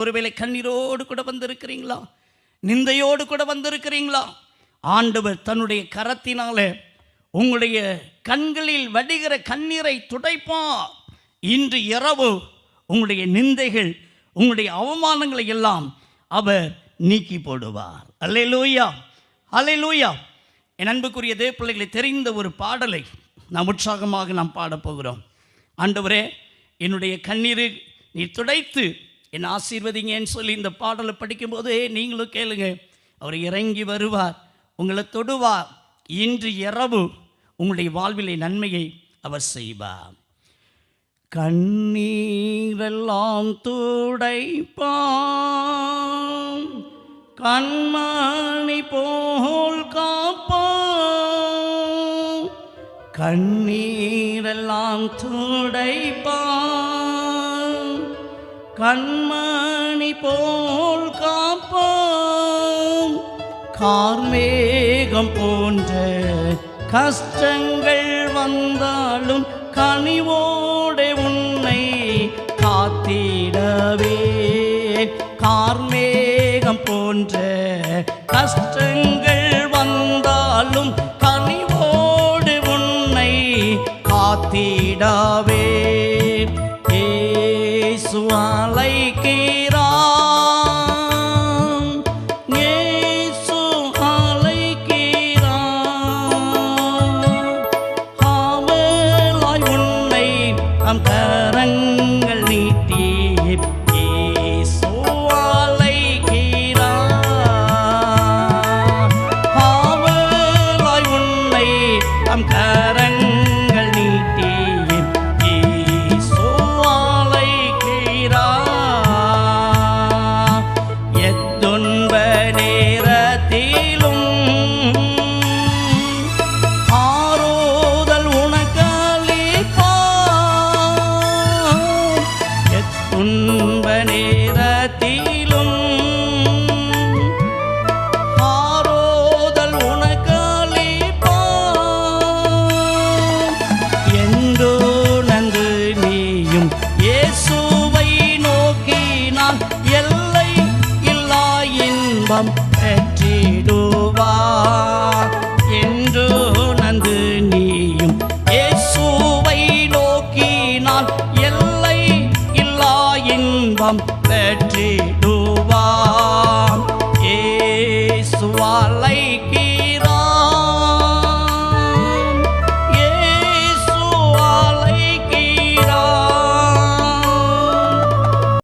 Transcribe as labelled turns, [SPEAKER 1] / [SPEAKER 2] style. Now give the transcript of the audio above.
[SPEAKER 1] ஒருவேளை கண்ணீரோடு கூட வந்திருக்கிறீங்களா? நிந்தையோடு கூட வந்திருக்கிறீங்களா? ஆண்டவர் தன்னுடைய கரத்தினாலே உங்களுடைய கண்களில் வடிகிற கண்ணீரை துடைப்பார். இன்று இரவு உங்களுடைய நிந்தைகள், உங்களுடைய அவமானங்களை எல்லாம் அவர் நீக்கி போடுவார். அல்லேலூயா, அல்லேலூயா. என் அன்புக்குரிய தேவ பிள்ளைகளை, தெரிந்த ஒரு பாடலை நாம் உற்சாகமாக பாடப்போகிறோம். ஆண்டவரே, என்னுடைய கண்ணீரை நீ துடைத்து என்னை ஆசீர்வதிங்கன்னு சொல்லி இந்த பாடலை படிக்கும்போது நீங்களும் கேளுங்க. அவர் இறங்கி வருவார், உங்களை தொடுவார். இன்று இரவு உங்களுடைய வாழ்விலை நன்மையை அவர் செய்வார். கண்ணீரெல்லாம் துடைப்பான், கண்மணி போல் காப்பான். கண்ணீரெல்லாம் துடைப்பான், கண்மணி போல் காப்பான். கார்மேகம் போன்ற கஷ்டங்கள் வந்தாலும் கனிவோடு உன்னை காத்திடவே. கார்மேகம் போன்ற கஷ்டங்கள் வந்தாலும் கனிவோடு உன்னை காத்திடவே. இயேசு அழைக்கிறான், இயேசு அழைக்கிறான். ஆவலாய் உன்னை நம் கரங்கள் நீட்டி இயேசு அழைக்கிறான். ஆவலாய் உன்னை நம் கரங்கள் நீட்டி பெற்றிடுவார். என்று நந்து நீயும் இயேசுவை நோக்கினால் எல்லை இல்லா இன்பம் பெற்றிடுவார். இயேசு அழைக்கிறான்,